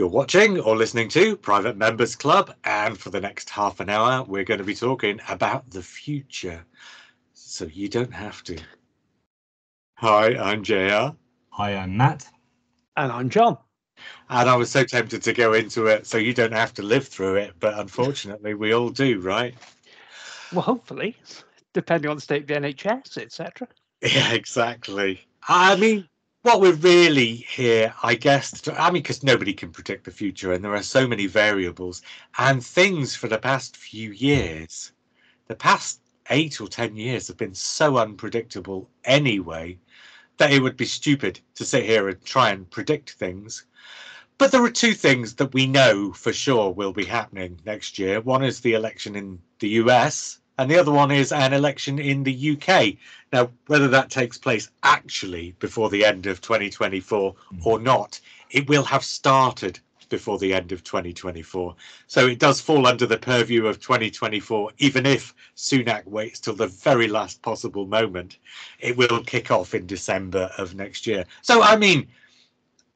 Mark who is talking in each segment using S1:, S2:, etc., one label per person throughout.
S1: You're watching or listening to Private Members Club, and for the next half an hour, we're going to be talking about the future, so you don't have to. Hi, I'm JR.
S2: Hi, I'm Matt.
S3: And I'm John.
S1: And I was so tempted to go into it so you don't have to live through it, but unfortunately we all do, right?
S3: Well, hopefully, depending on the state of the NHS, etc.
S1: Yeah, exactly. I mean, what we're really here, I guess, because nobody can predict the future and there are so many variables and things for the past few years. The past 8 or 10 years have been so unpredictable anyway that it would be stupid to sit here and try and predict things. But there are two things that we know for sure will be happening next year. One is the election in the US, and the other one is an election in the UK. Now, whether that takes place actually before the end of 2024 or not, it will have started before the end of 2024. So it does fall under the purview of 2024, even if Sunak waits till the very last possible moment. It will kick off in December of next year. So, I mean,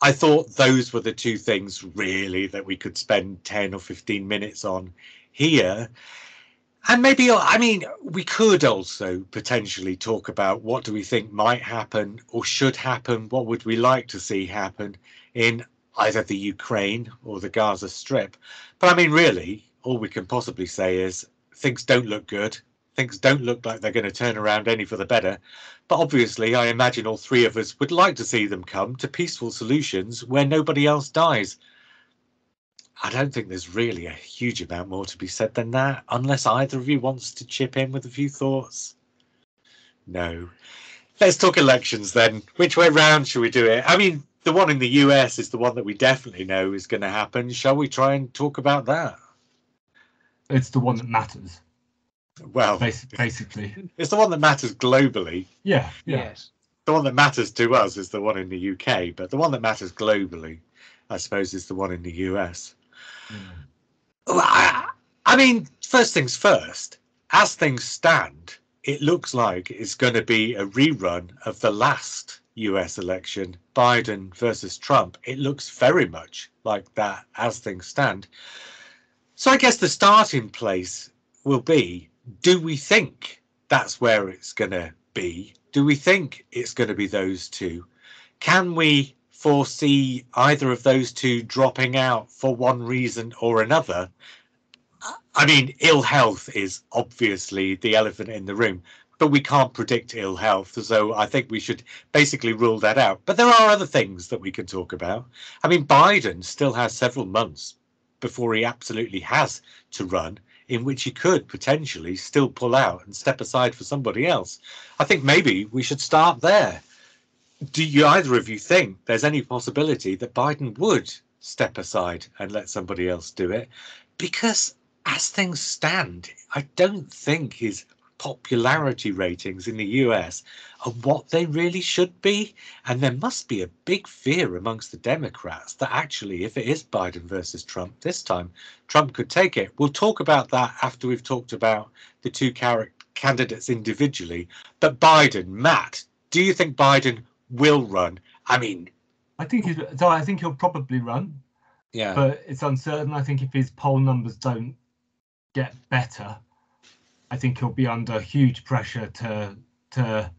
S1: I thought those were the two things really that we could spend 10 or 15 minutes on here. And maybe, I mean, we could also potentially talk about what do we think might happen or should happen, what would we like to see happen in either the Ukraine or the Gaza Strip. But I mean, really, all we can possibly say is things don't look good. Things don't look like they're going to turn around any for the better. But obviously, I imagine all three of us would like to see them come to peaceful solutions where nobody else dies. I don't think there's really a huge amount more to be said than that, unless either of you wants to chip in with a few thoughts. No. Let's talk elections then. Which way round should we do it? I mean, the one in the US is the one that we definitely know is going to happen. Shall we try and talk about that?
S2: It's the one that matters.
S1: Well,
S2: basically,
S1: it's the one that matters globally.
S2: Yeah.
S3: Yes.
S1: The one that matters to us is the one in the UK, but the one that matters globally, I suppose, is the one in the US. I mean, first things first, as things stand, it looks like it's going to be a rerun of the last US election, Biden versus Trump. It looks very much like that as things stand. So I guess the starting place will be, do we think that's where it's going to be? Do we think it's going to be those two? Can we foresee either of those two dropping out for one reason or another? I mean, ill health is obviously the elephant in the room, but we can't predict ill health. So I think we should basically rule that out. But there are other things that we can talk about. I mean, Biden still has several months before he absolutely has to run, in which he could potentially still pull out and step aside for somebody else. I think maybe we should start there. Do you either of you think there's any possibility that Biden would step aside and let somebody else do it? Because as things stand, I don't think his popularity ratings in the US are what they really should be. And there must be a big fear amongst the Democrats that actually, if it is Biden versus Trump this time, Trump could take it. We'll talk about that after we've talked about the two candidates individually. But Biden, Matt, do you think Biden will run? I mean,
S2: I think he'll probably run.
S1: Yeah.
S2: But it's uncertain. I think if his poll numbers don't get better, I think he'll be under huge pressure to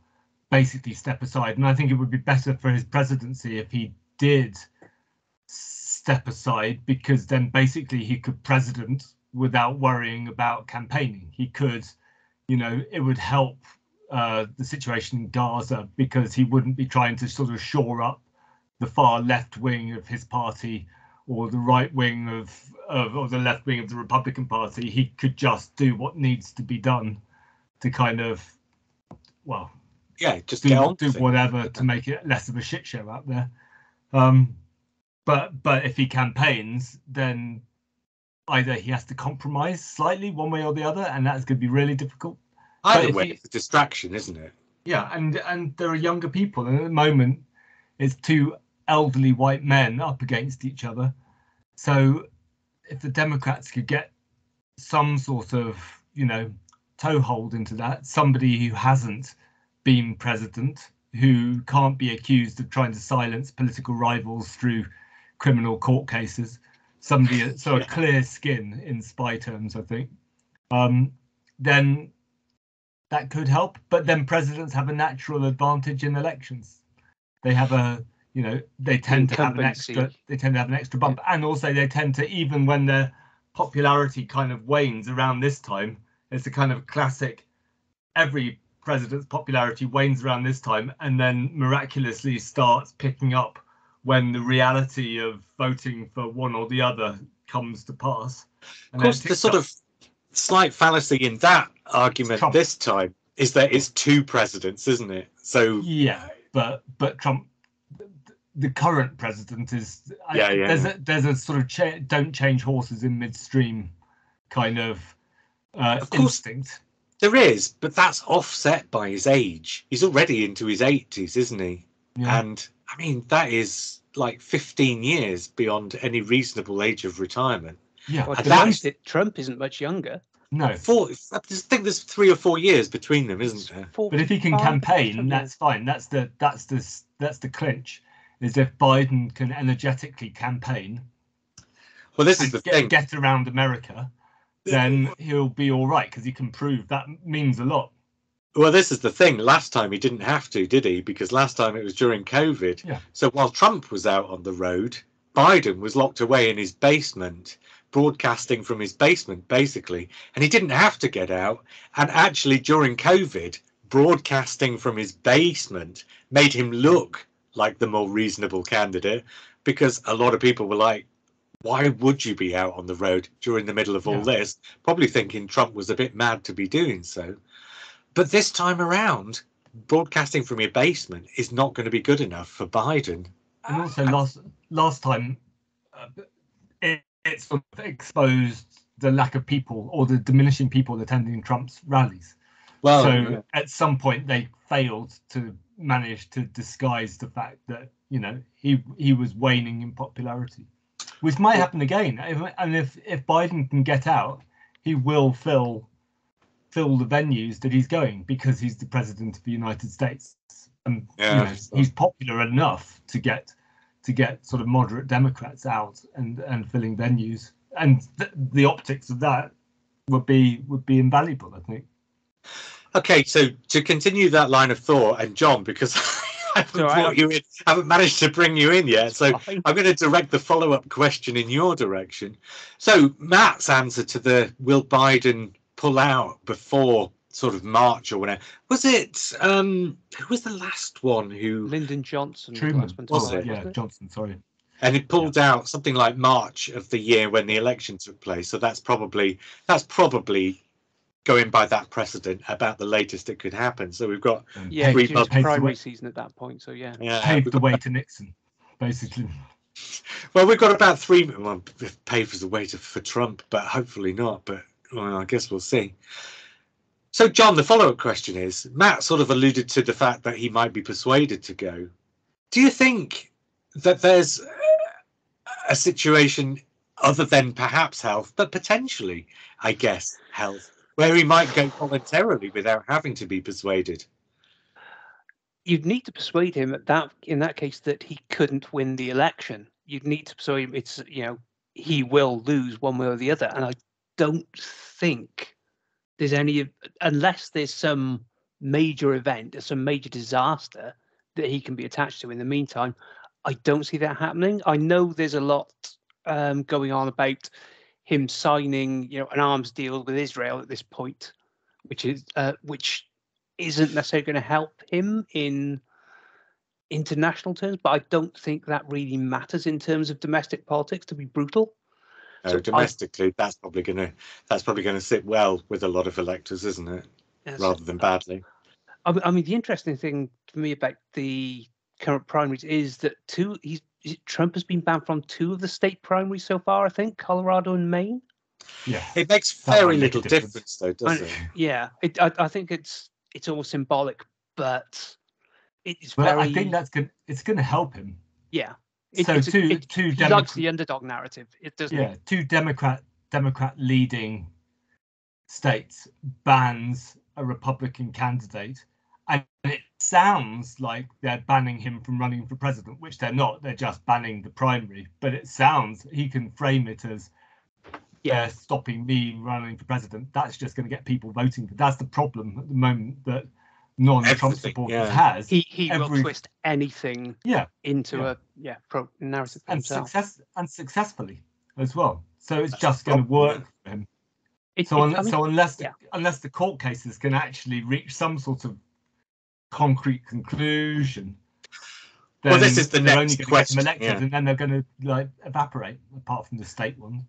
S2: basically step aside. And I think it would be better for his presidency if he did step aside, because then basically he could president without worrying about campaigning. He could, it would help the situation in Gaza, because he wouldn't be trying to sort of shore up the far left wing of his party or the right wing or the left wing of the Republican Party. He could just do what needs to be done to kind of,
S1: just
S2: do whatever to make it less of a shit show out there. But if he campaigns, then either he has to compromise slightly one way or the other, and that's going to be really difficult.
S1: Either way, it's a distraction, isn't it?
S2: Yeah, and there are younger people, and at the moment it's two elderly white men up against each other. So if the Democrats could get some sort of, toehold into that, somebody who hasn't been president, who can't be accused of trying to silence political rivals through criminal court cases. Somebody so a clear skin in spy terms, I think. Then that could help. But then presidents have a natural advantage in elections. They have they tend to have an extra bump, and also they tend to, even when their popularity kind of wanes around this time, it's a kind of classic, every president's popularity wanes around this time and then miraculously starts picking up when the reality of voting for one or the other comes to pass.
S1: Of course, the sort of slight fallacy in that argument this time is that it's two presidents, isn't it? So
S2: yeah, but Trump, the current president is there's a sort of don't change horses in midstream kind of instinct.
S1: There is, but that's offset by his age. He's already into his 80s, isn't he? Yeah. And I mean, that is like 15 years beyond any reasonable age of retirement.
S3: Yeah, well, Trump isn't much younger.
S2: No,
S1: I think there's 3 or 4 years between them, isn't there?
S2: But if he can campaign, that's fine. That's the clinch. Is if Biden can energetically campaign.
S1: Well, this is the thing.
S2: Get around America, then he'll be all right because he can prove that means a lot.
S1: Well, this is the thing. Last time he didn't have to, did he? Because last time it was during COVID.
S2: Yeah.
S1: So while Trump was out on the road, Biden was locked away in his basement, broadcasting from his basement, basically. And he didn't have to get out. And actually, during COVID, broadcasting from his basement made him look like the more reasonable candidate, because a lot of people were like, why would you be out on the road during the middle of all this? Probably thinking Trump was a bit mad to be doing so. But this time around, broadcasting from your basement is not going to be good enough for Biden.
S2: And also last time, it sort of exposed the lack of people or the diminishing people attending Trump's rallies. Well, so at some point they failed to manage to disguise the fact that he was waning in popularity, which might happen again. And if Biden can get out, he will fill the venues that he's going, because he's the president of the United States, and he's popular enough to get sort of moderate Democrats out and filling venues, and the optics of that would be invaluable, I think.
S1: Okay, so to continue that line of thought, and John, because I haven't managed to bring you in yet, so I'm going to direct the follow-up question in your direction. So Matt's answer to the will Biden pull out before sort of March or whatever, was it who was the last one who
S3: Lyndon Johnson?
S2: Truman, was it? Yeah, Johnson, sorry.
S1: And it pulled out something like March of the year when the election took place. So that's probably going by that precedent about the latest it could happen. So we've got
S3: 3 months primary season at that point. So
S2: paved the way to Nixon, basically.
S1: Well, we've got about 3 paved the way for Trump, but hopefully not. But I guess we'll see. So, John, the follow-up question is: Matt sort of alluded to the fact that he might be persuaded to go. Do you think that there's a situation other than perhaps health, but potentially, I guess, health, where he might go voluntarily without having to be persuaded?
S3: You'd need to persuade him in that case that he couldn't win the election. You'd need to persuade him he will lose one way or the other. And I don't think there's any, unless there's some major event or some major disaster that he can be attached to in the meantime, I don't see that happening. I know there's a lot going on about him signing, an arms deal with Israel at this point, which isn't necessarily going to help him in international terms, but I don't think that really matters in terms of domestic politics, to be brutal.
S1: So domestically, that's probably going to sit well with a lot of electors, isn't it? Yes. Rather than badly.
S3: I mean, the interesting thing for me about the current primaries is that Trump has been banned from 2 of the state primaries so far, I think, Colorado and Maine.
S2: Yeah,
S1: it makes very little difference though, doesn't it?
S3: Yeah, I think it's almost symbolic, but it's very.
S2: I think it's going to help him.
S3: Yeah.
S2: He likes
S3: the underdog narrative. It doesn't.
S2: Yeah, 2 Democrat leading states bans a Republican candidate, and it sounds like they're banning him from running for president, which they're not. They're just banning the primary. But it sounds, he can frame it as they're stopping me running for president. That's just going to get people voting. But that's the problem at the moment that non-Trump supporters has.
S3: He will twist anything into a pro narrative for himself.
S2: Successfully as well. So it's just going to work for him. Unless the court cases can actually reach some sort of concrete conclusion, then
S1: this is the next question.
S2: And then they're going to evaporate, apart from the state ones.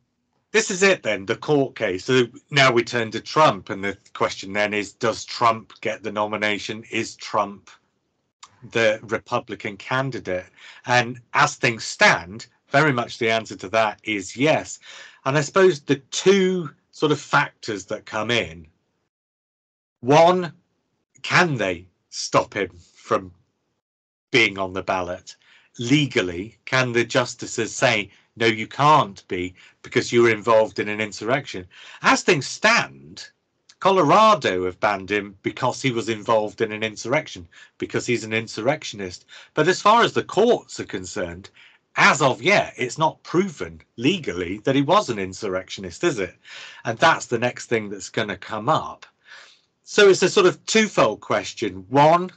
S1: This is it then, the court case. So now we turn to Trump, and the question then is, does Trump get the nomination? Is Trump the Republican candidate? And as things stand, very much the answer to that is yes. And I suppose the two sort of factors that come in, one, can they stop him from being on the ballot legally? Can the justices say, no, you can't be because you were involved in an insurrection? As things stand, Colorado have banned him because he was involved in an insurrection, because he's an insurrectionist. But as far as the courts are concerned, as of yet, it's not proven legally that he was an insurrectionist, is it? And that's the next thing that's going to come up. So it's a sort of twofold question. One,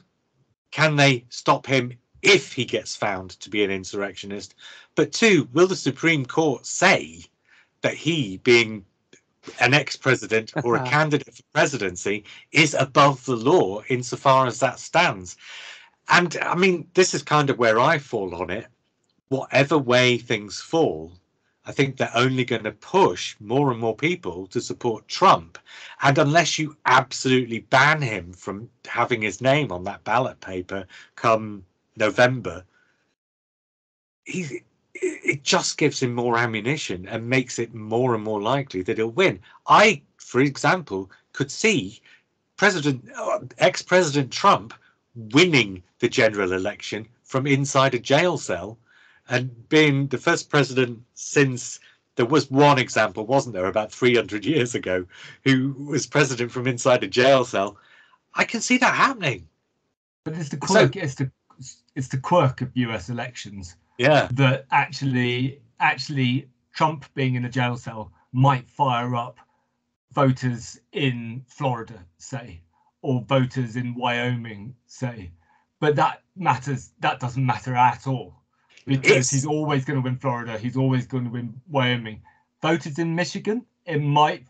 S1: can they stop him if he gets found to be an insurrectionist? But two, will the Supreme Court say that he, being an ex-president or a candidate for presidency, is above the law insofar as that stands? And I mean, this is kind of where I fall on it. Whatever way things fall, I think they're only going to push more and more people to support Trump. And unless you absolutely ban him from having his name on that ballot paper come November, it just gives him more ammunition and makes it more and more likely that he'll win. I, for example, could see ex-President Trump winning the general election from inside a jail cell, and being the first president since there was one example, wasn't there, about 300 years ago, who was president from inside a jail cell. I can see that happening.
S2: But it's the quirk. It's the quirk of US elections.
S1: Yeah.
S2: That actually Trump being in a jail cell might fire up voters in Florida, say, or voters in Wyoming, say. But that doesn't matter at all. Because he's always going to win Florida, he's always going to win Wyoming. Voters in Michigan, it might,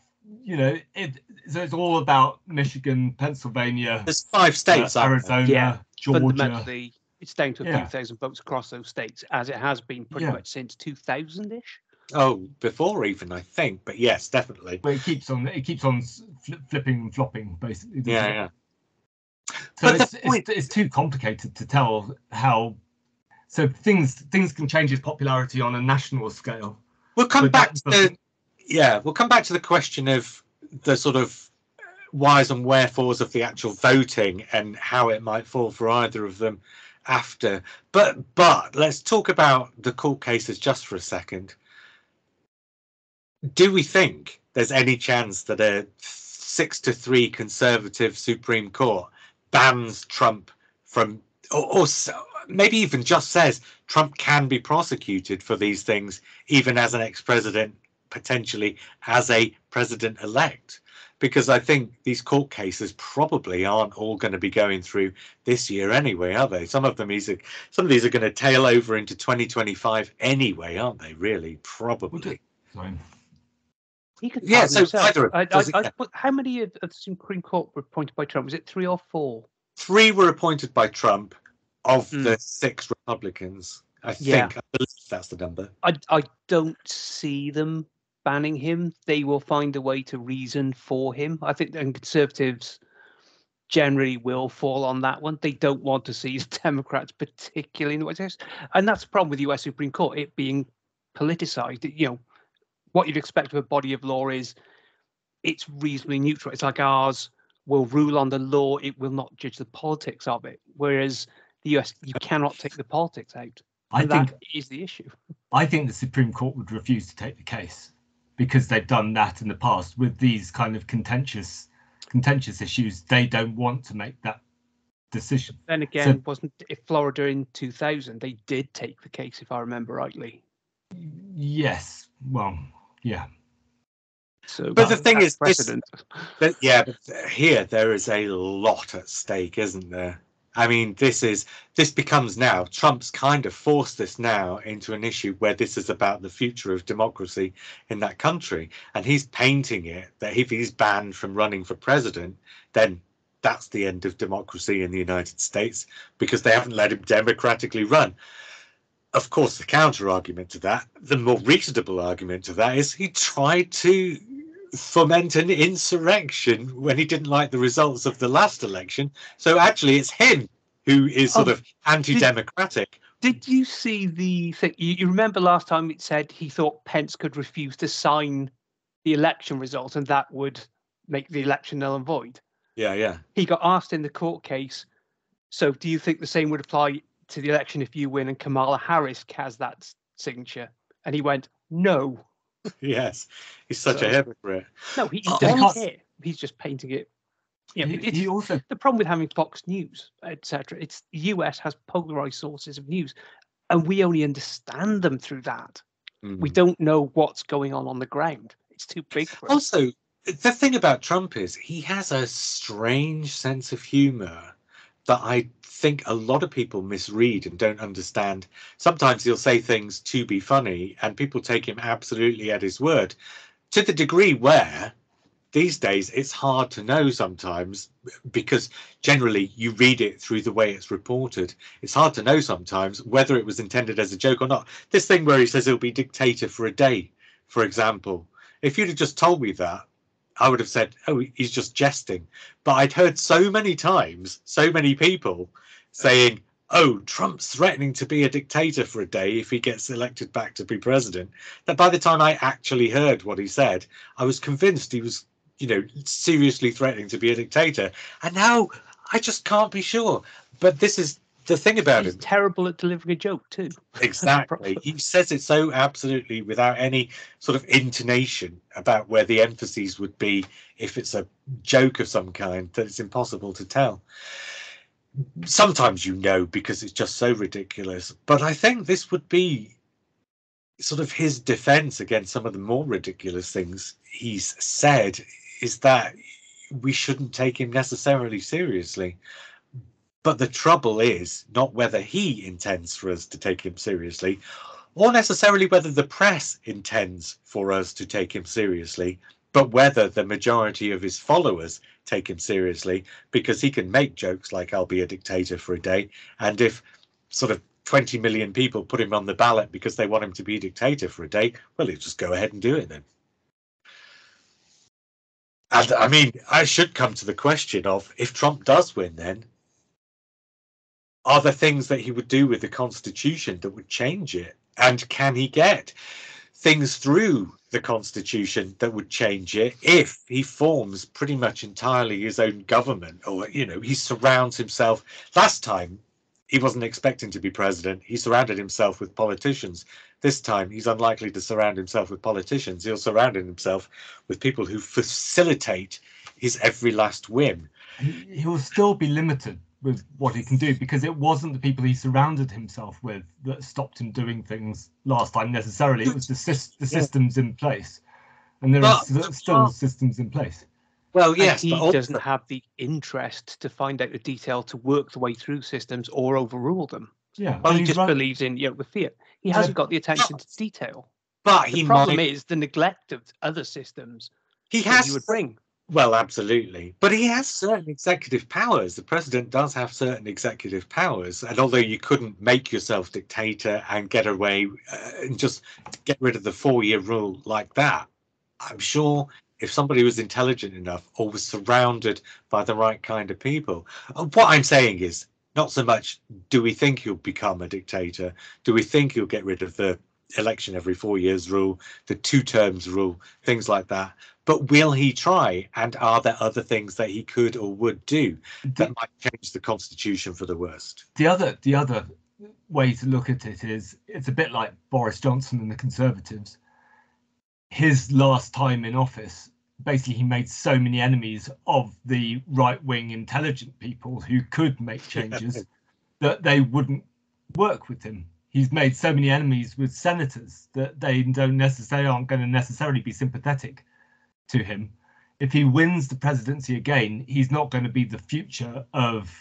S2: so it's all about Michigan, Pennsylvania.
S1: There's 5 states,
S2: Arizona, Georgia.
S3: Fundamentally, it's down to a few thousand votes across those states, as it has been pretty much since 2000-ish.
S1: Oh, before even, I think, but yes, definitely.
S2: But it keeps on flipping and flopping, basically.
S1: Yeah.
S2: So it's too complicated to tell how. So things can change his popularity on a national scale.
S1: We'll come back to the question of the sort of whys and wherefores of the actual voting and how it might fall for either of them after. But let's talk about the court cases just for a second. Do we think there's any chance that a 6-3 conservative Supreme Court bans Trump from, or maybe even just says Trump can be prosecuted for these things, even as an ex-president, potentially as a president-elect? Because I think these court cases probably aren't all going to be going through this year anyway, are they? Some of these are going to tail over into 2025 anyway, aren't they? Really, probably.
S3: He could how many of the Supreme Court were appointed by Trump? Was it 3 or 4?
S1: 3 were appointed by Trump of the 6 Republicans. I think. I believe that's the number.
S3: I don't see them banning him. They will find a way to reason for him. I think and conservatives generally will fall on that one. They don't want to see the Democrats, particularly in the White House. And that's the problem with the US Supreme Court, it being politicized. What you'd expect of a body of law is it's reasonably neutral. It's like ours will rule on the law. It will not judge the politics of it. Whereas the US, you cannot take the politics out. That is the issue.
S2: I think the Supreme Court would refuse to take the case because they've done that in the past with these kind of contentious issues. They don't want to make that decision.
S3: Then again, wasn't if Florida in 2000, they did take the case, if I remember rightly.
S2: Yes. Well, yeah.
S3: So,
S1: But the thing is,
S3: precedent.
S1: but here there is a lot at stake, isn't there? I mean, this becomes now, Trump's kind of forced this now into an issue where this is about the future of democracy in that country. And he's painting it that if he's banned from running for president, then that's the end of democracy in the United States because they haven't let him democratically run. Of course, the counter argument to that, the more reasonable argument to that, is he tried to foment an insurrection when he didn't like the results of the last election. So actually, it's him who is sort of anti-democratic.
S3: Did you see the thing? You remember last time it said he thought Pence could refuse to sign the election result and that would make the election null and void?
S1: Yeah.
S3: He got asked in the court case, so do you think the same would apply to the election if you win and Kamala Harris has that signature? And he went, no.
S1: Yes, he's such a hypocrite.
S3: No, he doesn't care. He's just painting it. Yeah,
S2: he also,
S3: the problem with having Fox News, etc. It's the US has polarized sources of news, and we only understand them through that. We don't know what's going on the ground. It's too big for us.
S1: Also, the thing about Trump is he has a strange sense of humor that I think a lot of people misread and don't understand. Sometimes he'll say things to be funny and people take him absolutely at his word, to the degree where these days it's hard to know sometimes, because generally you read it through the way it's reported. It's hard to know sometimes whether it was intended as a joke or not. This thing where he says he'll be dictator for a day, for example, if you'd have just told me that, I would have said, oh, he's just jesting. But I'd heard so many times, so many people saying, oh, Trump's threatening to be a dictator for a day if he gets elected back to be president, that by the time I actually heard what he said, I was convinced he was, seriously threatening to be a dictator. And now I just can't be sure. But this is the thing about him.
S3: He's terrible at delivering a joke too.
S1: Exactly. He says it so absolutely without any sort of intonation about where the emphases would be if it's a joke of some kind that it's impossible to tell. Sometimes because it's just so ridiculous. But I think this would be sort of his defense against some of the more ridiculous things he's said, is that we shouldn't take him necessarily seriously. But the trouble is not whether he intends for us to take him seriously, or necessarily whether the press intends for us to take him seriously, but whether the majority of his followers take him seriously, because he can make jokes like I'll be a dictator for a day. And if sort of 20 million people put him on the ballot because they want him to be a dictator for a day, well, he'll just go ahead and do it then. And I mean, I should come to the question of, if Trump does win, then are there things that he would do with the Constitution that would change it? And can he get things through the Constitution that would change it if he forms pretty much entirely his own government? Or, he surrounds himself. Last time, he wasn't expecting to be president. He surrounded himself with politicians. This time, he's unlikely to surround himself with politicians. He'll surround himself with people who facilitate his every last whim.
S2: He will still be limited with what he can do, because it wasn't the people he surrounded himself with that stopped him doing things last time necessarily. It was the systems in place, and there are still systems in place.
S1: Well, yes,
S3: and he doesn't have the interest to find out the detail to work the way through systems or overrule them.
S2: Yeah,
S3: well, he just believes in the fear. He hasn't got the attention to detail.
S1: But
S3: the problem is the neglect of other systems he would bring.
S1: Well, absolutely. But he has certain executive powers. The president does have certain executive powers. And although you couldn't make yourself dictator and get away and just get rid of the 4-year rule like that, I'm sure if somebody was intelligent enough or was surrounded by the right kind of people. What I'm saying is, not so much do we think he'll become a dictator, do we think he'll get rid of the election every 4 years rule, the 2 terms rule, things like that. But will he try? And are there other things that he could or would do that might change the Constitution for the worst?
S2: The other way to look at it is, it's a bit like Boris Johnson and the Conservatives. His last time in office basically he made so many enemies of the right-wing intelligent people who could make changes that they wouldn't work with him. He's made so many enemies with senators that they aren't going to necessarily be sympathetic to him. If he wins the presidency again, he's not going to be the future of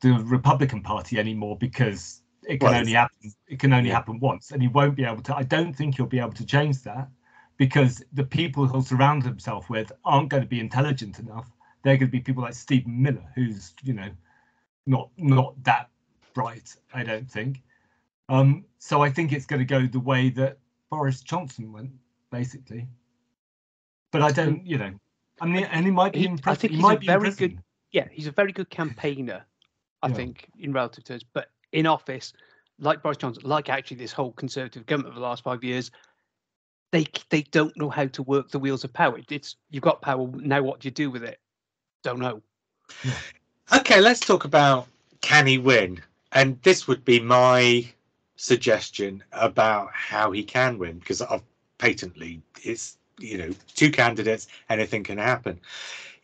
S2: the Republican Party anymore, because it can only happen. It can only happen once, and he won't be able to. I don't think he'll be able to change that, because the people he'll surround himself with aren't going to be intelligent enough. They're going to be people like Stephen Miller, who's not that bright, I don't think. So I think it's going to go the way that Boris Johnson went, basically. But I don't, I mean, and he might be impressive.
S3: I think he's a very good. Yeah, he's a very good campaigner, I think, in relative terms. But in office, like Boris Johnson, like actually this whole Conservative government for the last 5 years, they don't know how to work the wheels of power. It's you've got power, now what do you do with it? Don't know.
S1: Yeah. Okay, let's talk about, can he win? And this would be my suggestion about how he can win, because patently it's, two candidates, anything can happen.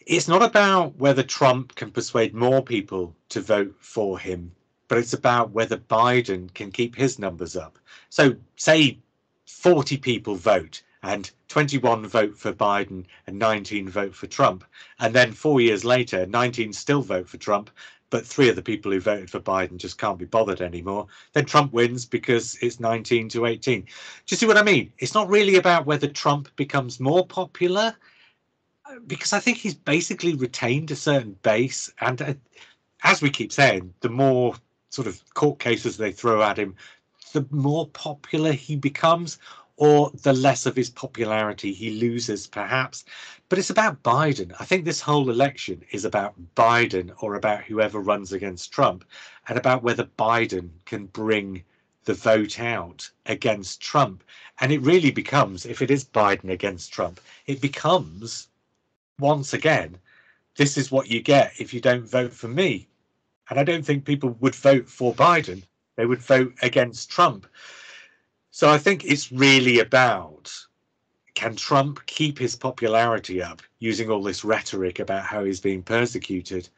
S1: It's not about whether Trump can persuade more people to vote for him, but it's about whether Biden can keep his numbers up. So say 40 people vote and 21 vote for Biden and 19 vote for Trump. And then 4 years later, 19 still vote for Trump, but 3 of the people who voted for Biden just can't be bothered anymore. Then Trump wins because it's 19-18. Do you see what I mean? It's not really about whether Trump becomes more popular, because I think he's basically retained a certain base. And as we keep saying, the more sort of court cases they throw at him, the more popular he becomes, or the less of his popularity he loses, perhaps. But it's about Biden. I think this whole election is about Biden, or about whoever runs against Trump, and about whether Biden can bring the vote out against Trump. And it really becomes, if it is Biden against Trump, it becomes, once again, this is what you get if you don't vote for me. And I don't think people would vote for Biden. They would vote against Trump. So I think it's really about, can Trump keep his popularity up using all this rhetoric about how he's being persecuted?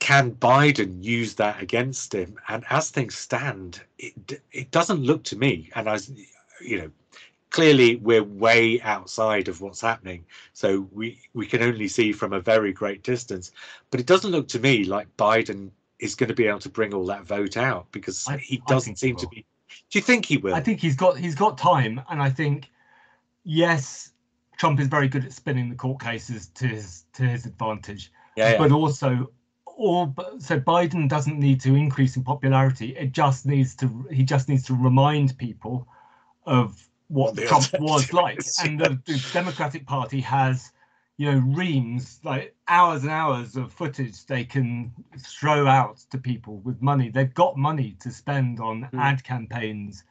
S1: Can Biden use that against him? And as things stand, it doesn't look to me, and clearly we're way outside of what's happening, so we can only see from a very great distance, but it doesn't look to me like Biden is going to be able to bring all that vote out, because he doesn't seem to be. Do you think he will?
S2: I think he's got time, and I think, yes, Trump is very good at spinning the court cases to his advantage. But also, so Biden doesn't need to increase in popularity. He just needs to remind people of what Trump was like. And the Democratic Party has, reams, like hours and hours of footage they can throw out to people with money. They've got money to spend on ad campaigns.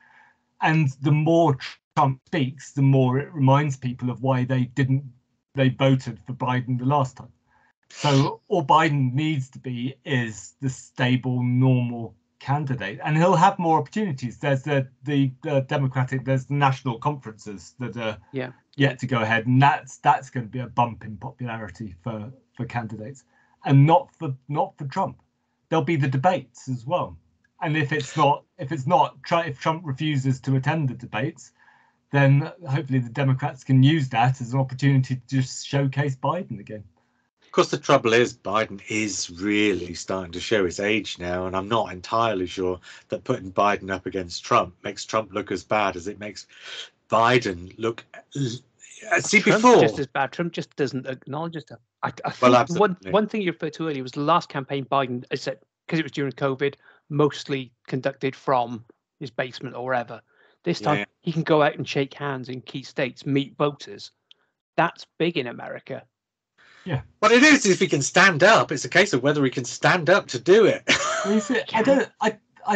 S2: And the more Trump speaks, the more it reminds people of why they voted for Biden the last time. So all Biden needs to be is the stable, normal candidate, and he'll have more opportunities. There's the Democratic, there's the national conferences that are yet to go ahead, and that's going to be a bump in popularity for candidates, and not for Trump. There'll be the debates as well, and if Trump refuses to attend the debates, then hopefully the Democrats can use that as an opportunity to just showcase Biden again.
S1: Of course, the trouble is Biden is really starting to show his age now, and I'm not entirely sure that putting Biden up against Trump makes Trump look as bad as it makes Biden look.
S3: Trump's just as bad. Trump just doesn't acknowledge it. I think one thing you referred to earlier was the last campaign Biden said, because it was during COVID, mostly conducted from his basement or wherever. This time he can go out and shake hands in key states, meet voters. That's big in America.
S2: Yeah.
S1: What it is if he can stand up. It's a case of whether he can stand up to do it.
S2: I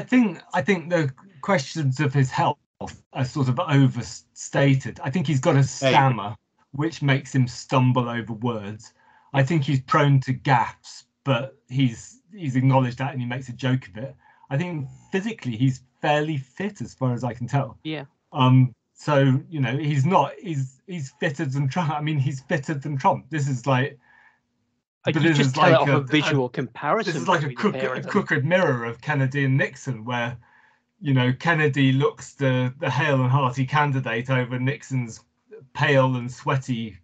S2: think the questions of his health are sort of overstated. I think he's got a stammer, which makes him stumble over words. I think he's prone to gaffes, but he's acknowledged that and he makes a joke of it. I think physically he's fairly fit as far as I can tell.
S3: Yeah.
S2: So, you know, he's fitter than Trump. I mean, he's fitter than Trump. This is like,
S3: but you just tell it off a visual comparison.
S2: This is like a crooked mirror of Kennedy and Nixon, where, you know, Kennedy looks the hale and hearty candidate over Nixon's pale and sweaty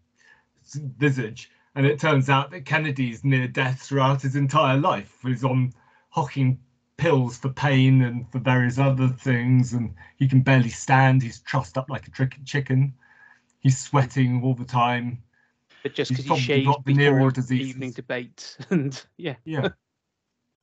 S2: visage, and it turns out that Kennedy's near death throughout his entire life. He's on hocking pills for pain and for various other things, and he can barely stand. He's trussed up like a chicken. He's sweating all the time.
S3: But just because he shaves before evening debates, and yeah.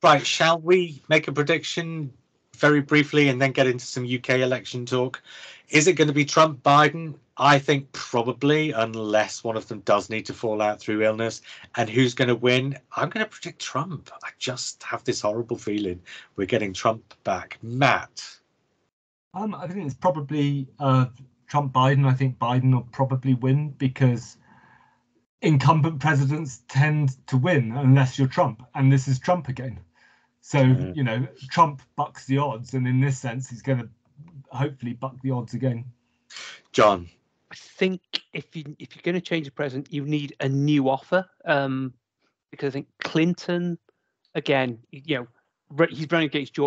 S1: Right, shall we make a prediction very briefly and then get into some UK election talk? Is it going to be Trump, Biden? I think probably, unless one of them does need to fall out through illness. And who's going to win? I'm going to predict Trump. I just have this horrible feeling we're getting Trump back. Matt?
S2: I think it's probably Trump, Biden. I think Biden will probably win because incumbent presidents tend to win unless you're Trump. And this is Trump again. So, you know, Trump bucks the odds. And in this sense, he's going to hopefully buck the odds again.
S1: John?
S3: I think if you're going to change the president, you need a new offer, because I think Clinton, again, you know, he's running against the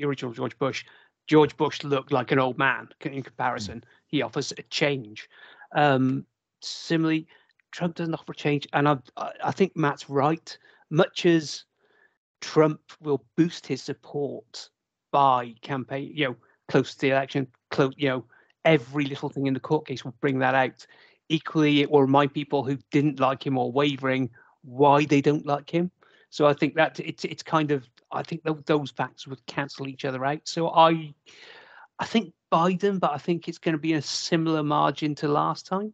S3: original George Bush. George Bush looked like an old man in comparison. He offers a change. Similarly, Trump doesn't offer change, and I think Matt's right. Much as Trump will boost his support by campaign, you know, close to the election, you know, every little thing in the court case will bring that out. Equally, it will remind people who didn't like him or wavering why they don't like him. So I think that it's kind of, I think those facts would cancel each other out. So I think Biden, but I think it's going to be a similar margin to last time.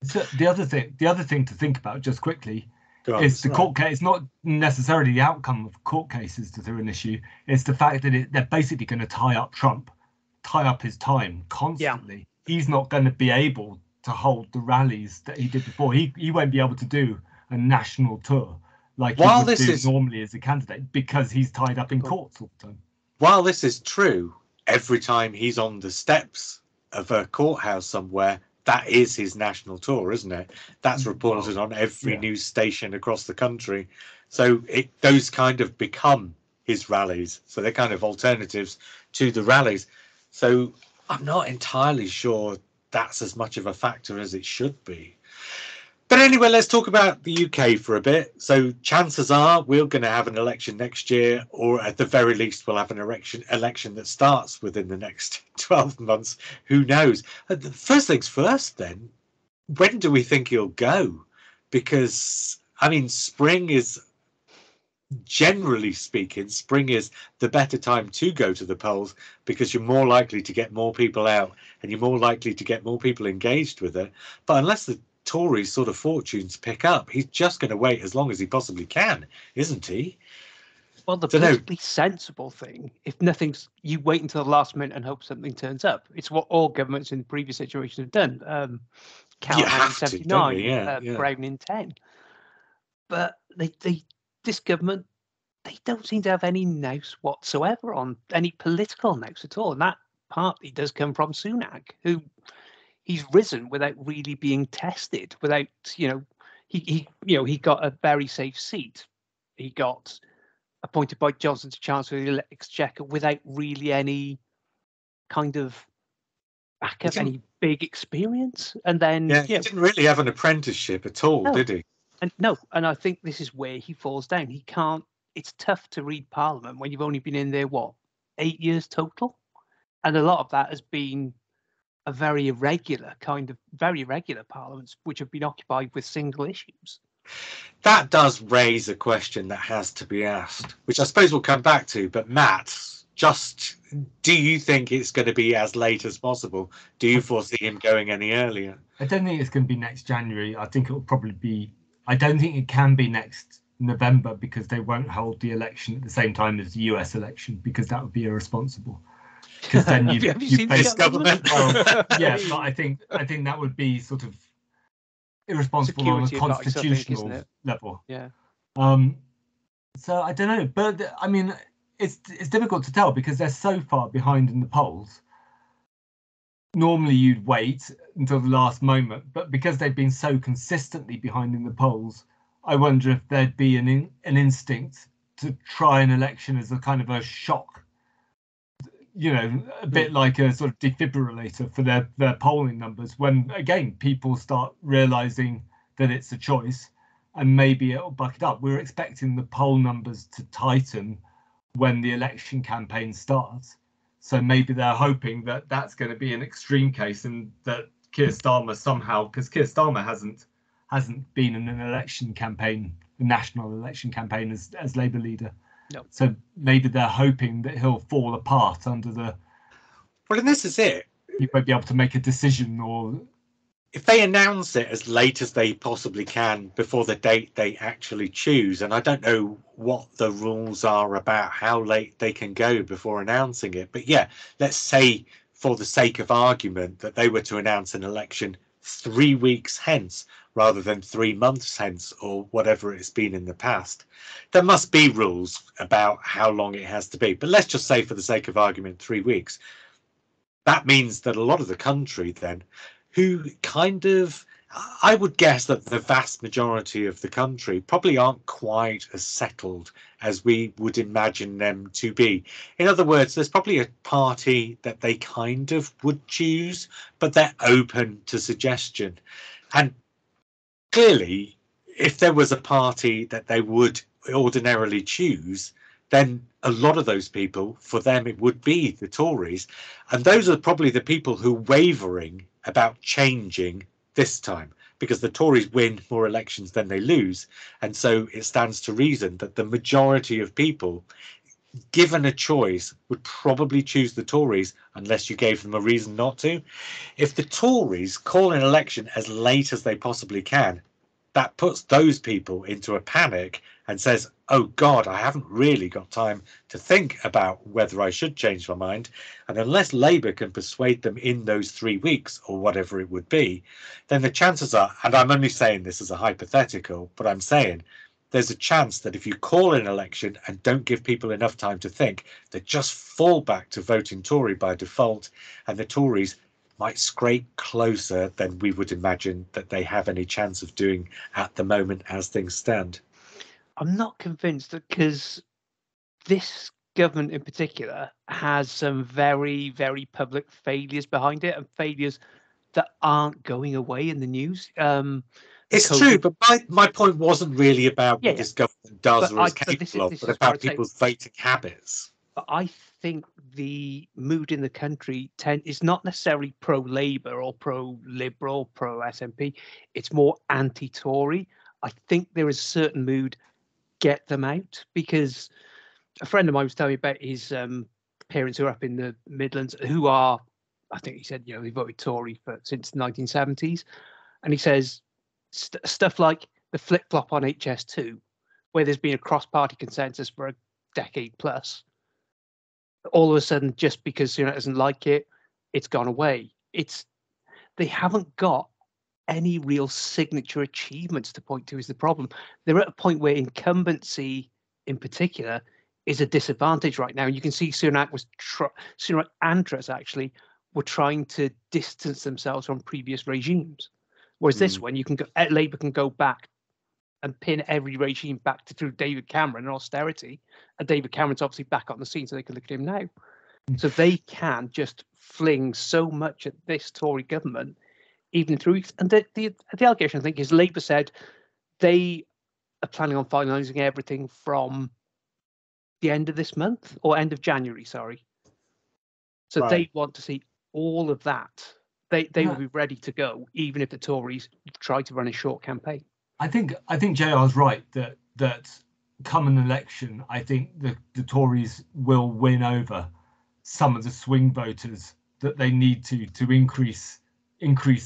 S2: So the other thing to think about just quickly is the court case. It's not necessarily the outcome of court cases that are an issue. It's the fact that they're basically going to tie up his time constantly. Yeah. He's not going to be able to hold the rallies that he did before. He won't be able to do a national tour like he would do normally as a candidate because he's tied up in courts all the time.
S1: While this is true, every time he's on the steps of a courthouse somewhere, that is his national tour, isn't it? That's reported on every news station across the country. So those kind of become his rallies. So they're kind of alternatives to the rallies. So I'm not entirely sure that's as much of a factor as it should be. But anyway, let's talk about the UK for a bit. So chances are we're going to have an election next year, or at the very least, we'll have an election that starts within the next 12 months. Who knows? First things first, then, when do we think he'll go? Because, I mean, spring is, generally speaking, spring is the better time to go to the polls because you're more likely to get more people out and you're more likely to get more people engaged with it. But unless the Tories' sort of fortunes pick up, he's just going to wait as long as he possibly can, isn't he?
S3: Well, the politically sensible thing, if nothing's, you wait until the last minute and hope something turns up. It's what all governments in previous situations have done. Callahan in 79, Brown in 10. But this government, they don't seem to have any nous whatsoever on any political nous at all. And that partly does come from Sunak, who he's risen without really being tested, without, he got a very safe seat. He got appointed by Johnson to Chancellor of the Exchequer without really any kind of backup, any big experience. And then
S1: he didn't really have an apprenticeship at all, did he?
S3: And I think this is where he falls down. He can't, it's tough to read Parliament when you've only been in there, 8 years total? And a lot of that has been a very irregular parliaments, which have been occupied with single issues.
S1: That does raise a question that has to be asked, which I suppose we'll come back to. But Matt, do you think it's going to be as late as possible? Do you foresee him going any earlier?
S2: I don't think it's going to be next January. I think it will probably be, I don't think it can be next November because they won't hold the election at the same time as the US election because that would be irresponsible. Because then
S3: have you seen this government?
S2: But I think that would be sort of irresponsible Security on a constitutional level.
S3: Yeah.
S2: So I don't know, but I mean, it's difficult to tell because they're so far behind in the polls. normally you'd wait until the last moment, but because they've been so consistently behind in the polls, I wonder if there'd be an instinct to try an election as a kind of a shock, a bit like a sort of defibrillator for their polling numbers, when again people start realizing that it's a choice and maybe it'll buck it up. We're expecting the poll numbers to tighten when the election campaign starts. So maybe they're hoping that that's going to be an extreme case, and that Keir Starmer somehow, because Keir Starmer hasn't been in an election campaign, a national election campaign as Labour leader.
S3: No.
S2: So maybe they're hoping that he'll fall apart under the.
S1: Well, and this is it.
S2: He won't be able to make a decision, or
S1: if they announce it as late as they possibly can before the date they actually choose, and I don't know what the rules are about how late they can go before announcing it, but yeah, let's say for the sake of argument that they were to announce an election 3 weeks hence rather than 3 months hence, or whatever it's been in the past. There must be rules about how long it has to be, but let's just say for the sake of argument 3 weeks. That means that a lot of the country then, who kind of, I would guess that the vast majority of the country probably aren't quite as settled as we would imagine them to be. In other words, there's probably a party that they kind of would choose, but they're open to suggestion. And clearly, if there was a party that they would ordinarily choose, then a lot of those people, for them, it would be the Tories. And those are probably the people who are wavering about changing this time, because the Tories win more elections than they lose. And so it stands to reason that the majority of people, given a choice, would probably choose the Tories unless you gave them a reason not to. If the Tories call an election as late as they possibly can, that puts those people into a panic and says, oh God, I haven't really got time to think about whether I should change my mind. And unless Labour can persuade them in those 3 weeks or whatever it would be, then the chances are, and I'm only saying this as a hypothetical, but I'm saying there's a chance that if you call an election and don't give people enough time to think, they just fall back to voting Tory by default, and the Tories might scrape closer than we would imagine that they have any chance of doing at the moment as things stand.
S3: I'm not convinced, because this government in particular has some very, very public failures behind it, and failures that aren't going away in the news.
S1: It's true, but my point wasn't really about what this government does or is capable of, but about people's voting habits.
S3: But I think the mood in the country is not necessarily pro-Labour or pro-Liberal, pro-SNP. It's more anti-Tory. I think there is a certain mood, get them out, because a friend of mine was telling me about his parents who are up in the Midlands, who are, I think he said, they voted Tory since the 1970s. And he says stuff like the flip-flop on HS2, where there's been a cross-party consensus for a decade plus, all of a sudden, just because Sunak doesn't like it, it's gone away. They haven't got any real signature achievements to point to is the problem. They're at a point where incumbency, in particular, is a disadvantage right now. And you can see Sunak and Truss actually were trying to distance themselves from previous regimes, whereas this one, Labour can go back and pin every regime back through David Cameron and austerity, and David Cameron's obviously back on the scene, so they can look at him now. So they can just fling so much at this Tory government, even through. And the allegation, I think, is Labour said they are planning on finalising everything from the end of this month, or end of January, sorry. So they want to see all of that. They will be ready to go, even if the Tories try to run a short campaign.
S2: I think JR's right that come an election, I think the Tories will win over some of the swing voters that they need to increase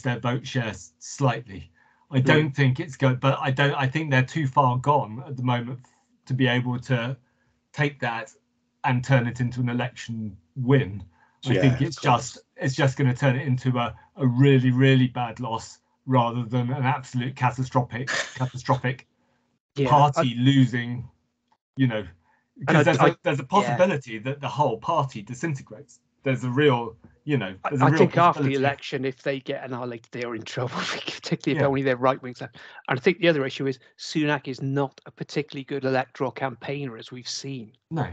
S2: their vote shares slightly. I don't think it's good, but I think they're too far gone at the moment to be able to take that and turn it into an election win. I think it's just going to turn it into a really, really bad loss, rather than an absolute catastrophic party losing, because there's a possibility that the whole party disintegrates. There's a real, you know, there's a
S3: I
S2: real
S3: think after the
S2: possibility.
S3: election, if they get annihilated, they're in trouble, particularly if
S2: Yeah.
S3: only their right wings left. And I think the other issue is Sunak is not a particularly good electoral campaigner, as we've seen.
S2: No,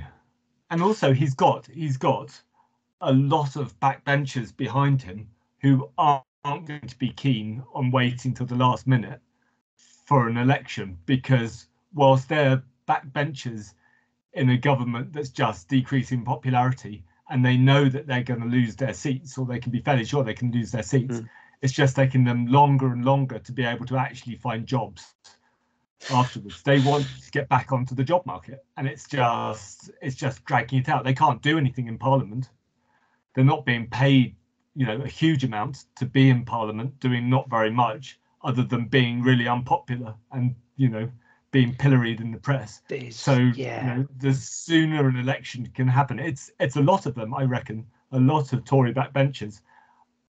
S2: and also he's got a lot of backbenchers behind him who aren't going to be keen on waiting till the last minute for an election, because whilst they're backbenchers in a government that's just decreasing popularity, and they know that they're going to lose their seats, or they can be fairly sure they can lose their seats, it's just taking them longer and longer to be able to actually find jobs afterwards. They want to get back onto the job market, and it's just dragging it out. They can't do anything in Parliament. They're not being paid, you know, a huge amount to be in Parliament, doing not very much other than being really unpopular and, you know, being pilloried in the press. So you know, the sooner an election can happen, it's a lot of them, I reckon, a lot of Tory backbenchers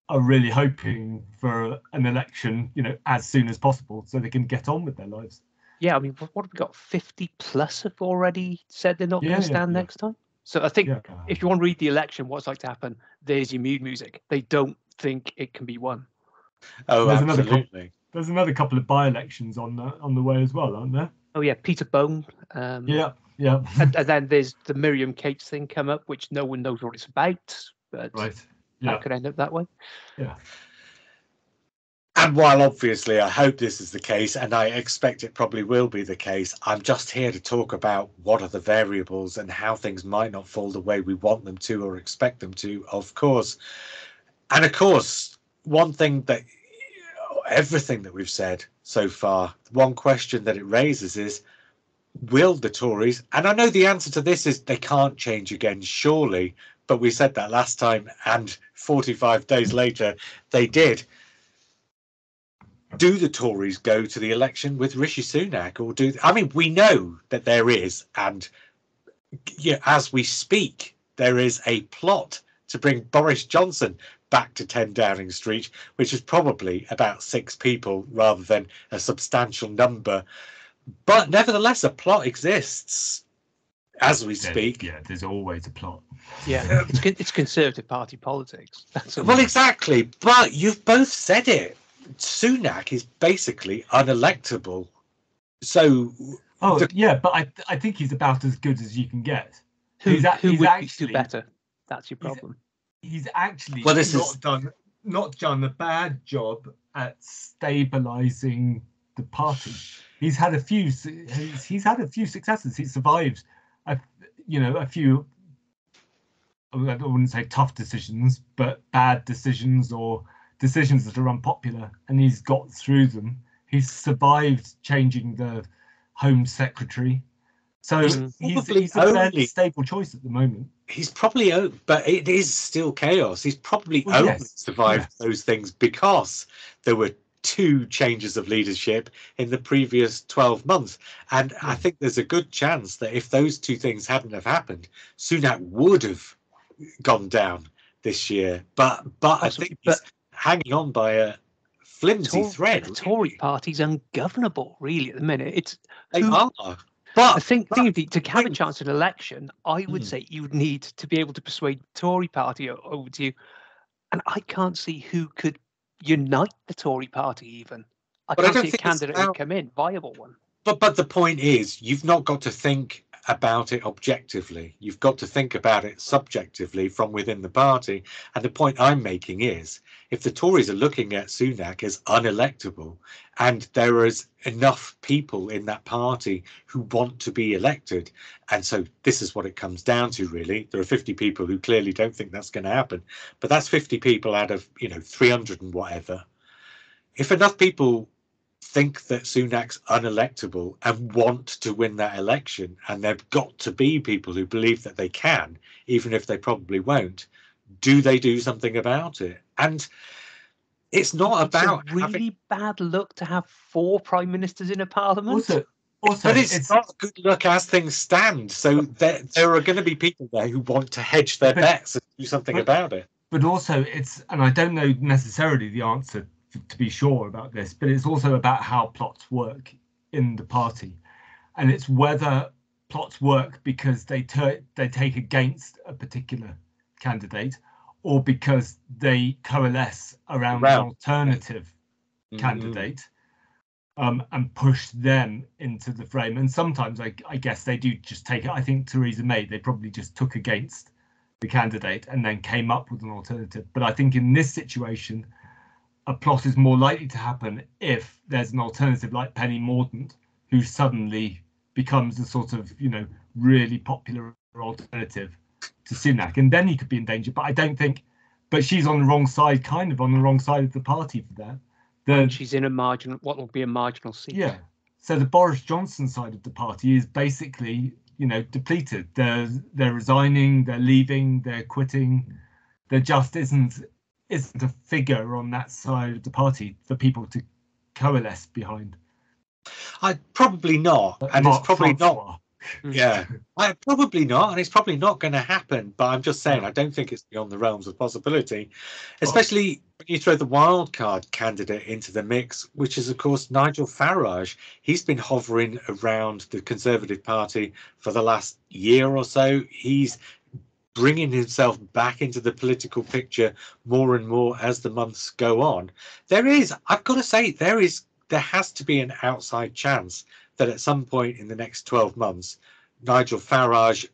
S2: are really hoping for an election, you know, as soon as possible, so they can get on with their lives.
S3: Yeah, I mean, what have we got? 50 plus have already said they're not going to stand next time. So I think if you want to read the election, what's like to happen, there's your mood music. They don't think it can be won.
S1: Oh,
S2: there's
S1: absolutely.
S2: There's another couple of by-elections on the way as well, aren't there?
S3: Oh yeah, Peter Bone.
S2: Yeah.
S3: And then there's the Miriam Cates thing come up, which no one knows what it's about, but that could end up that way.
S2: Yeah.
S1: And while obviously I hope this is the case, and I expect it probably will be the case, I'm just here to talk about what are the variables and how things might not fall the way we want them to or expect them to, of course. And of course, one thing that everything that we've said so far, one question that it raises is, will the Tories, and I know the answer to this is they can't change again, surely, but we said that last time, and 45 days later they did. Do the Tories go to the election with Rishi Sunak, or I mean, we know that there is, and as we speak, there is a plot to bring Boris Johnson back to 10 Downing Street, which is probably about 6 people rather than a substantial number. But nevertheless, a plot exists as we speak.
S2: Yeah, there's always a plot.
S3: Yeah, it's Conservative Party politics.
S1: Well, exactly. But you've both said it. Sunak is basically unelectable. So,
S2: but I think he's about as good as you can get.
S3: Who would actually do better? That's your problem.
S2: He's actually not done a bad job at stabilising the party. He's had a few successes. He survived a few, I wouldn't say tough decisions, but bad decisions or decisions that are unpopular, and he's got through them. He's survived changing the Home Secretary. So he's a fairly stable choice at the moment.
S1: He's probably, but it is still chaos. He's probably survived those things because there were 2 changes of leadership in the previous 12 months. And I think there's a good chance that if those 2 things hadn't have happened, Sunak would have gone down this year. But I think he's hanging on by a flimsy thread.
S3: The Tory party's ungovernable, really, at the minute.
S1: They are.
S3: But I think to have a chance at an election, I would say you would need to be able to persuade the Tory party over to you. And I can't see who could unite the Tory party even. I can't see a candidate who come in, viable one.
S1: But the point is, you've not got to think about it objectively. You've got to think about it subjectively from within the party. And the point I'm making is, if the Tories are looking at Sunak as unelectable, and there is enough people in that party who want to be elected, and so this is what it comes down to, really. There are 50 people who clearly don't think that's going to happen, but that's 50 people out of 300 and whatever. If enough people think that Sunak's unelectable and want to win that election, and there've got to be people who believe that they can, even if they probably won't, do they do something about it? And it's not about
S3: a really bad look to have 4 prime ministers in a parliament.
S1: Also, but it's not a good look as things stand. So there are going to be people there who want to hedge their bets and do something about it.
S2: But also, and I don't know necessarily the answer to be sure about this, but it's also about how plots work in the party, and it's whether plots work because they take against a particular candidate, or because they coalesce around an alternative candidate and push them into the frame. And sometimes I guess they do just take it. I think Theresa May, they probably just took against the candidate and then came up with an alternative. But I think in this situation, a plot is more likely to happen if there's an alternative like Penny Mordaunt, who suddenly becomes a sort of, really popular alternative to Sunak, and then he could be in danger. But I don't think, but she's on the wrong side, kind of on the wrong side of the party for that.
S3: She's in what will be a marginal seat.
S2: Yeah. So the Boris Johnson side of the party is basically, depleted. They're resigning, they're leaving, they're quitting. There just isn't a figure on that side of the party for people to coalesce behind.
S1: Probably not, and
S2: Mark
S1: it's probably
S2: Francois.
S1: not. Yeah, probably not, and it's probably not going to happen. But I'm just saying, I don't think it's beyond the realms of possibility, especially when you throw the wildcard candidate into the mix, which is, of course, Nigel Farage. He's been hovering around the Conservative Party for the last year or so. He's bringing himself back into the political picture more and more as the months go on. I've got to say, there has to be an outside chance that at some point in the next 12 months, Nigel Farage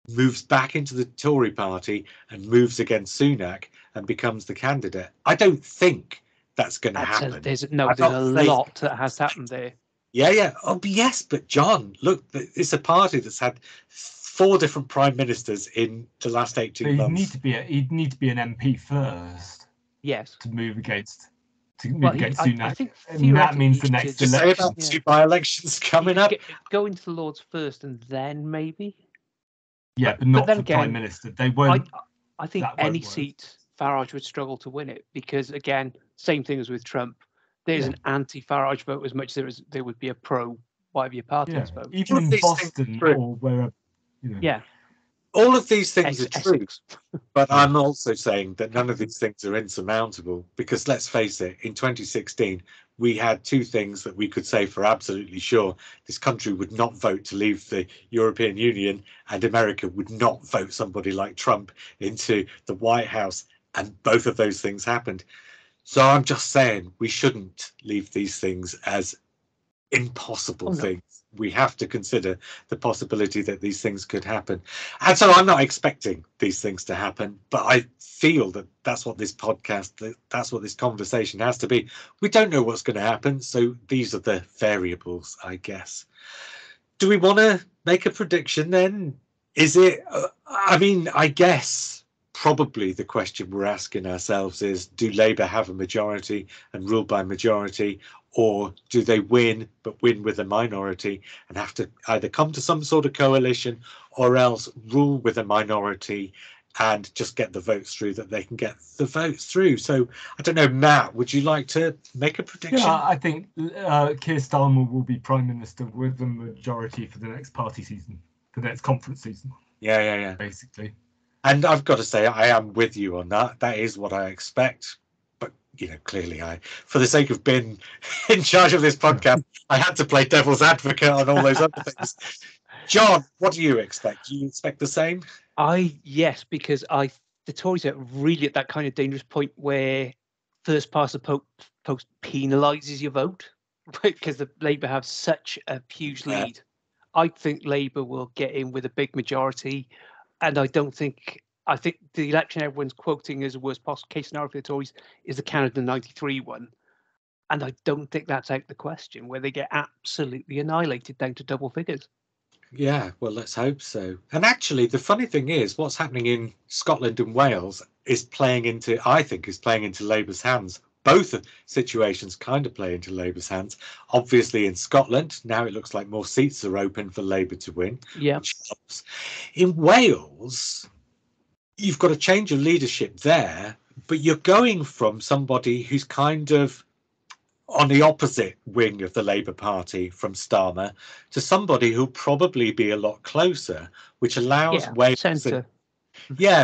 S1: moves back into the Tory party and moves against Sunak and becomes the candidate. I don't think that's going to happen.
S3: There's a lot that has happened there.
S1: Yeah. Oh, yes, but John, look, it's a party that's had 4 different prime ministers in the last 18 months.
S2: He'd need to be an MP first.
S3: Yes.
S2: To move against Sunak.
S3: I think
S2: and that means the next election.
S1: Say about 2 by-elections coming up.
S3: Go into the Lords first, and then maybe.
S2: Yeah, but not for Prime Minister. They won't.
S3: I think any seat Farage would struggle to win it because, again, same thing as with Trump. There's an anti-Farage vote as much as there would be a pro-whatever your party vote.
S2: Even in Boston or wherever.
S3: Yeah.
S1: All of these things are true, but I'm also saying that none of these things are insurmountable because, let's face it, in 2016, we had 2 things that we could say for absolutely sure. This country would not vote to leave the European Union, and America would not vote somebody like Trump into the White House, and both of those things happened. So I'm just saying we shouldn't leave these things as impossible things. We have to consider the possibility that these things could happen. And so I'm not expecting these things to happen, but I feel that that's what this podcast, that's what this conversation has to be. We don't know what's going to happen, so these are the variables, I guess. Do we want to make a prediction then? Is it, I guess probably the question we're asking ourselves is, do Labour have a majority and rule by majority, or do they win but win with a minority and have to either come to some sort of coalition or else rule with a minority and just get the votes through that they can get the votes through? So I don't know, Matt, would you like to make a prediction?
S2: Yeah, I think Keir Starmer will be Prime Minister with the majority for the next party season, for the next conference season.
S1: Yeah.
S2: Basically.
S1: And I've got to say, I am with you on that. That is what I expect. But, clearly for the sake of being in charge of this podcast, I had to play devil's advocate on all those other things. John, what do you expect? Do you expect the same?
S3: Yes, because the Tories are really at that kind of dangerous point where first past the post penalises your vote because the Labour have such a huge lead. I think Labour will get in with a big majority, and I think the election everyone's quoting as a worst possible case scenario for the Tories is the Canada 93 one. And I don't think that's out the question, where they get absolutely annihilated down to double figures.
S1: Yeah, well, let's hope so. And actually, the funny thing is, what's happening in Scotland and Wales is playing into Labour's hands. Both situations kind of play into Labour's hands. Obviously, in Scotland, now it looks like more seats are open for Labour to win.
S3: Yeah.
S1: Which helps. In Wales, you've got a change of leadership there, but you're going from somebody who's kind of on the opposite wing of the Labour Party from Starmer to somebody who'll probably be a lot closer, which allows Wales
S3: centre.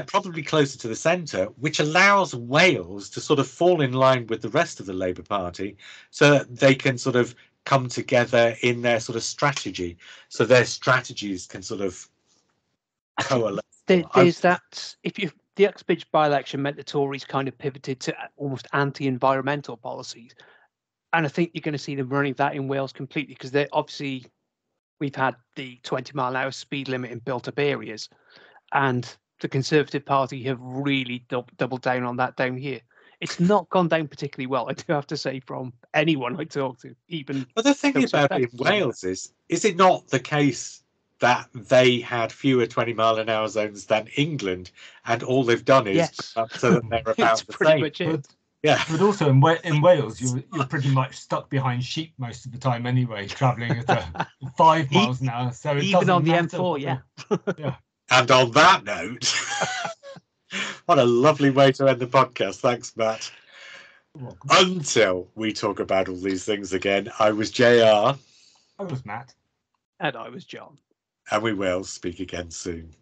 S1: Probably closer to the centre, which allows Wales to sort of fall in line with the rest of the Labour Party so that they can sort of come together in their sort of strategy. So their strategies can sort of coalesce.
S3: There's that, if you the Uxbridge by-election meant the Tories kind of pivoted to almost anti-environmental policies. And I think you're going to see them running that in Wales completely, because they're obviously, we've had the 20-mile-an-hour speed limit in built-up areas, and the Conservative Party have really doubled down on that down here. It's not gone down particularly well, I do have to say, from anyone I talk to, even.
S1: But the thing
S3: those
S1: about it in
S3: affected by that.
S1: Wales is it not the case that they had fewer 20-mile-an-hour zones than England, and all they've done is
S3: Yes.
S1: up so that they're about
S3: It's
S1: the
S3: pretty
S1: same?
S3: much it.
S1: Yeah.
S2: But also in Wales, you're pretty much stuck behind sheep most of the time anyway, travelling at 5 miles an hour. So it
S3: Even
S2: doesn't
S3: on the
S2: matter
S3: M4,
S2: what
S3: yeah.
S2: yeah.
S1: And on that note, what a lovely way to end the podcast. Thanks, Matt.
S2: You're welcome.
S1: Until we talk about all these things again, I was JR.
S2: I was Matt.
S3: And I was John.
S1: And we will speak again soon.